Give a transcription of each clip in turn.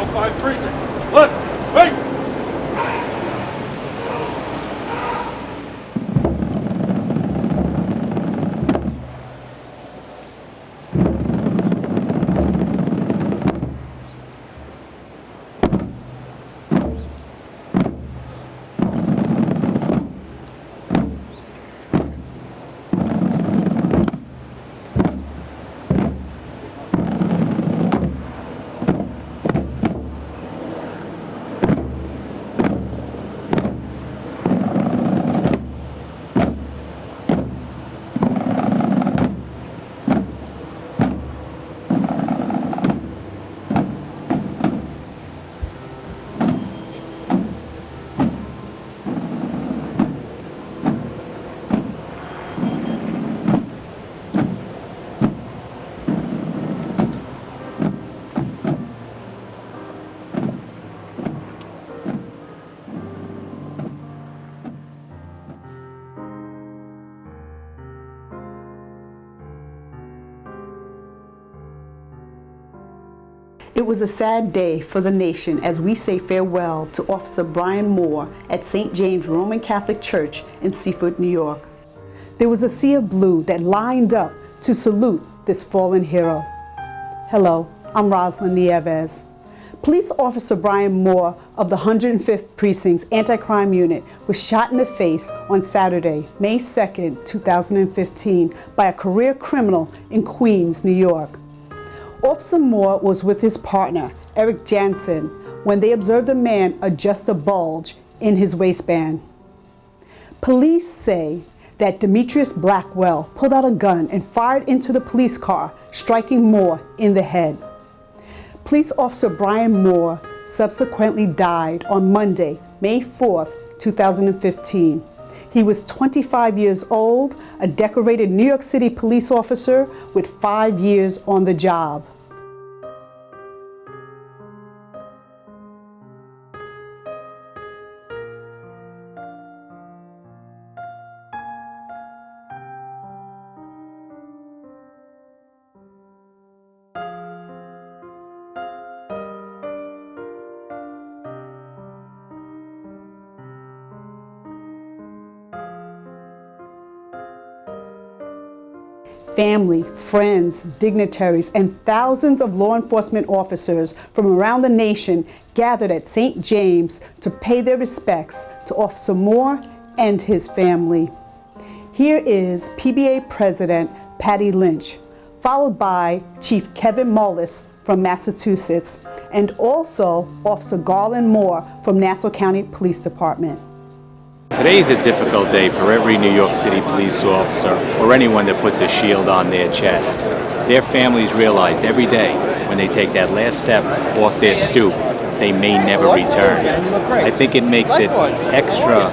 105 precinct. Left. Right. It was a sad day for the nation as we say farewell to Officer Brian Moore at St. James Roman Catholic Church in Seaford, New York. There was a sea of blue that lined up to salute this fallen hero. Hello, I'm Rosalind Nieves. Police Officer Brian Moore of the 105th Precinct's Anti-Crime Unit was shot in the face on Saturday, May 2nd, 2015, by a career criminal in Queens, New York. Officer Moore was with his partner, Eric Jansen, when they observed a man adjust a bulge in his waistband. Police say that Demetrius Blackwell pulled out a gun and fired into the police car, striking Moore in the head. Police Officer Brian Moore subsequently died on Monday, May 4th, 2015. He was 25 years old, a decorated New York City police officer with 5 years on the job. Family, friends, dignitaries, and thousands of law enforcement officers from around the nation gathered at St. James to pay their respects to Officer Moore and his family. Here is PBA President Patty Lynch, followed by Chief Kevin Mullis from Massachusetts, and also Officer Garland Moore from Nassau County Police Department. Today is a difficult day for every New York City police officer or anyone that puts a shield on their chest. Their families realize every day when they take that last step off their stoop, they may never return. I think it makes it extra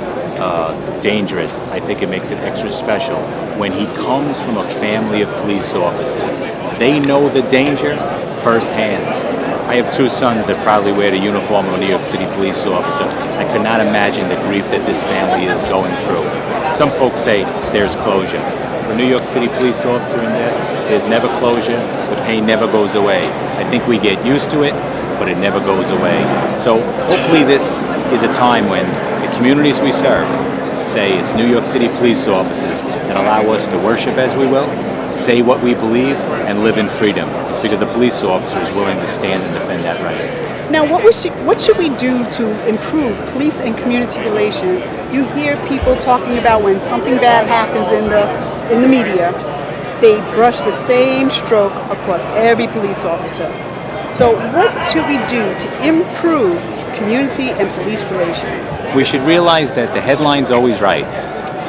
dangerous. I think it makes it extra special when he comes from a family of police officers. They know the danger firsthand. I have two sons that proudly wear the uniform of a New York City police officer. I could not imagine the grief that this family is going through. Some folks say there's closure. For a New York City police officer in there's never closure. The pain never goes away. I think we get used to it, but it never goes away. So hopefully this is a time when the communities we serve say it's New York City police officers that allow us to worship as we will, say what we believe, and live in freedom. It's because a police officer is willing to stand and defend that right. Now, what should we do to improve police and community relations? You hear people talking about when something bad happens in the media, they brush the same stroke across every police officer. So what should we do to improve community and police relations? We should realize that the headline's always right,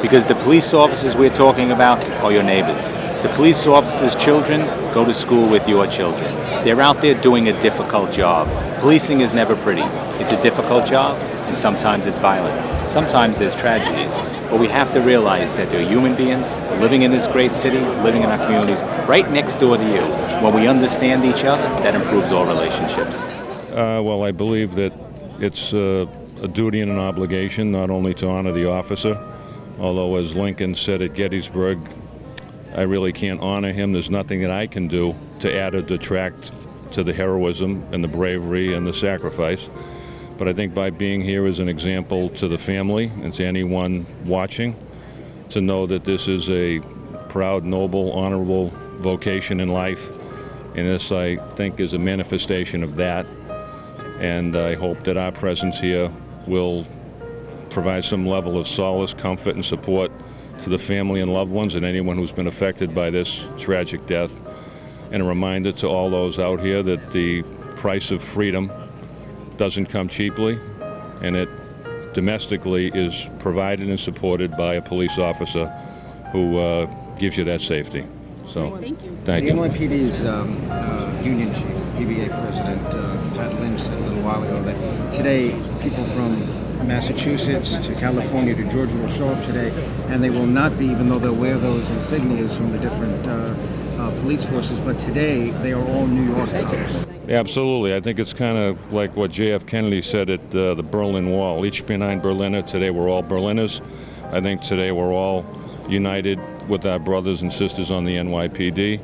because the police officers we're talking about are your neighbors. The police officers' children go to school with your children. They're out there doing a difficult job. Policing is never pretty. It's a difficult job, and sometimes it's violent. Sometimes there's tragedies. But we have to realize that they're human beings living in this great city, living in our communities, right next door to you. When we understand each other, that improves all relationships. Well, I believe that it's a duty and an obligation not only to honor the officer, although as Lincoln said at Gettysburg, I really can't honor him. There's nothing that I can do to add or detract to the heroism and the bravery and the sacrifice. But I think by being here as an example to the family and to anyone watching, to know that this is a proud, noble, honorable vocation in life, and this, I think, is a manifestation of that. And I hope that our presence here will provide some level of solace, comfort, and support to the family and loved ones and anyone who's been affected by this tragic death. And a reminder to all those out here that the price of freedom doesn't come cheaply, and it domestically is provided and supported by a police officer who gives you that safety. So, thank you. The NYPD's union chief, PBA president Pat Lynch, said a little while ago that today people from Massachusetts to California to Georgia will show up today, and they will not be, even though they'll wear those insignias from the different police forces, but today they are all New York cops. Absolutely. I think it's kind of like what J.F. Kennedy said at the Berlin Wall. Ich bin ein Berliner. Today we're all Berliners. I think today we're all united with our brothers and sisters on the NYPD.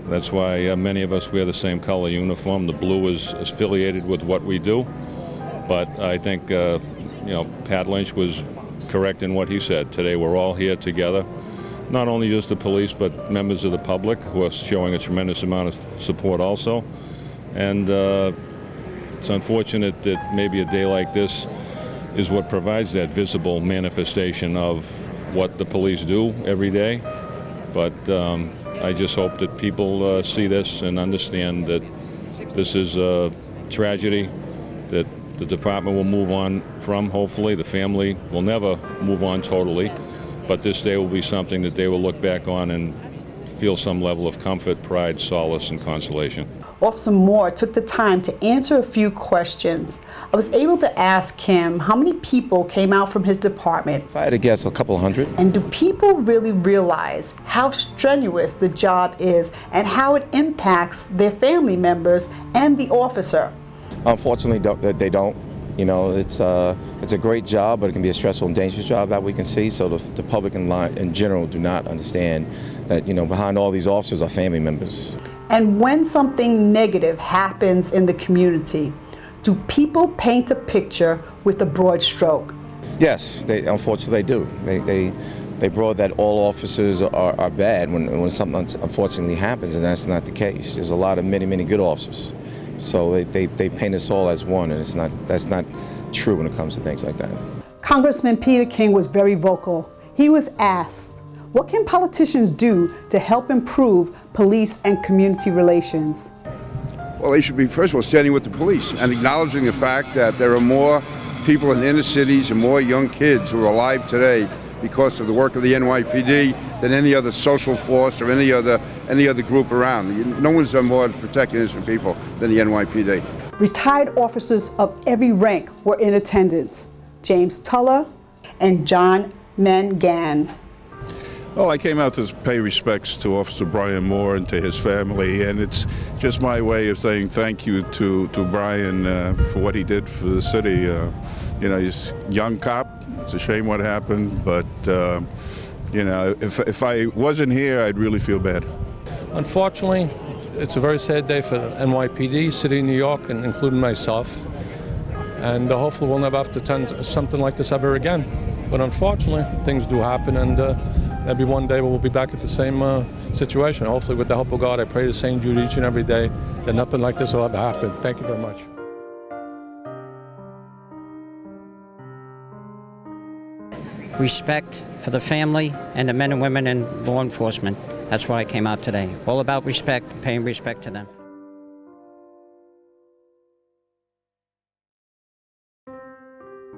That's why many of us wear the same color uniform. The blue is affiliated with what we do. But I think, Pat Lynch was correct in what he said. Today we're all here together. Not only just the police, but members of the public who are showing a tremendous amount of support also. And it's unfortunate that maybe a day like this is what provides that visible manifestation of what the police do every day. But I just hope that people see this and understand that this is a tragedy that the department will move on from, hopefully. The family will never move on totally, but this day will be something that they will look back on and feel some level of comfort, pride, solace, and consolation. Officer Moore took the time to answer a few questions. I was able to ask him how many people came out from his department. If I had to guess, a couple hundred. And do people really realize how strenuous the job is and how it impacts their family members and the officer? Unfortunately, they don't. You know, it's a great job, but it can be a stressful and dangerous job that we can see. So the public in general do not understand that, behind all these officers are family members. And when something negative happens in the community, do people paint a picture with a broad stroke? Yes, unfortunately they do. They broad that all officers are bad when something unfortunately happens, and that's not the case. There's a lot of many good officers. So they paint us all as one, and that's not true when it comes to things like that. Congressman Peter King was very vocal. He was asked, what can politicians do to help improve police and community relations? Well, they should be, first of all, standing with the police and acknowledging the fact that there are more people in inner cities and more young kids who are alive today because of the work of the NYPD than any other social force or any other group around. No one's done more to protect innocent people than the NYPD. Retired officers of every rank were in attendance. James Tuller and John Mangan. Well, I came out to pay respects to Officer Brian Moore and to his family, and it's just my way of saying thank you to Brian for what he did for the city. He's a young cop. It's a shame what happened, but if I wasn't here, I'd really feel bad. Unfortunately, it's a very sad day for NYPD, City of New York, and including myself. And hopefully we'll never have to attend something like this ever again. But unfortunately, things do happen, and maybe one day we'll be back at the same situation. Hopefully, with the help of God, I pray to St. Jude each and every day that nothing like this will ever happen. Thank you very much. Respect for the family and the men and women in law enforcement. That's why I came out today. All about respect, paying respect to them.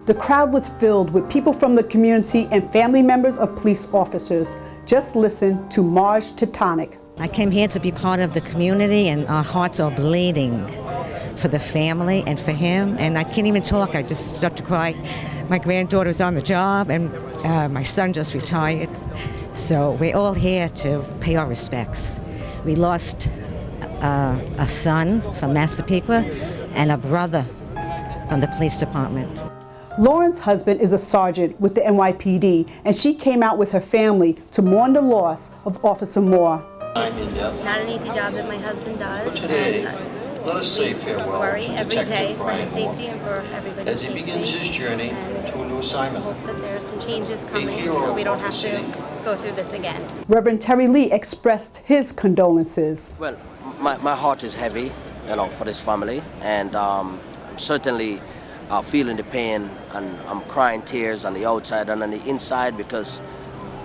The crowd was filled with people from the community and family members of police officers. Just listen to Marge Titanic. I came here to be part of the community, and our hearts are bleeding for the family and for him. And I can't even talk. I just start to cry. My granddaughter's on the job, and my son just retired. So we're all here to pay our respects. We lost a son from Massapequa and a brother from the police department. Lauren's husband is a sergeant with the NYPD, and she came out with her family to mourn the loss of Officer Moore. It's not an easy job that my husband does, and Let us say farewell worry to every day Detective for Brian his safety Moore and for everybody's as he begins his journey to a new assignment. hope that there are some changes coming hero so we don't of have the to city. go through this again. Reverend Terry Lee expressed his condolences. Well, my heart is heavy, for this family, and I'm certainly feeling the pain, and I'm crying tears on the outside and on the inside because,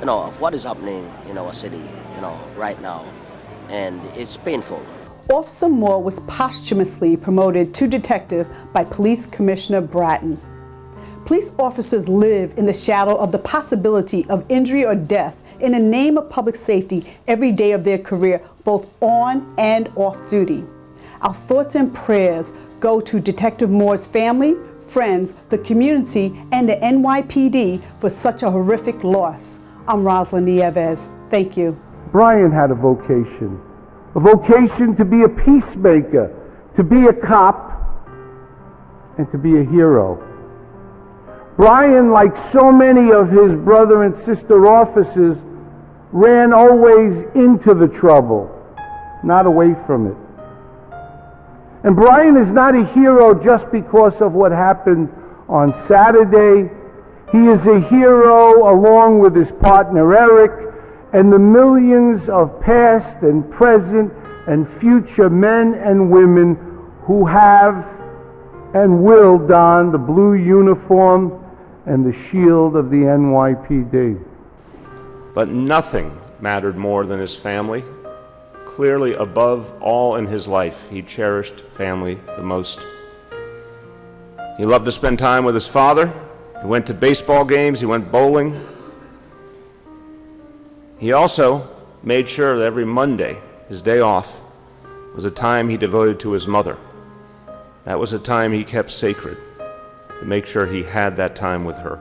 of what is happening in our city, right now, and it's painful. Officer Moore was posthumously promoted to detective by Police Commissioner Bratton. Police officers live in the shadow of the possibility of injury or death in the name of public safety every day of their career, both on and off duty. Our thoughts and prayers go to Detective Moore's family, friends, the community, and the NYPD for such a horrific loss. I'm Rosalind Nieves. Thank you. Brian had a vocation to be a peacemaker, to be a cop, and to be a hero. Brian, like so many of his brother and sister officers, ran always into the trouble, not away from it. And Brian is not a hero just because of what happened on Saturday. He is a hero along with his partner Eric and the millions of past and present and future men and women who have and will don the blue uniform and the shield of the NYPD. But nothing mattered more than his family. Clearly, above all in his life, he cherished family the most. He loved to spend time with his father. He went to baseball games, he went bowling. He also made sure that every Monday, his day off, was a time he devoted to his mother. That was a time he kept sacred, to make sure he had that time with her.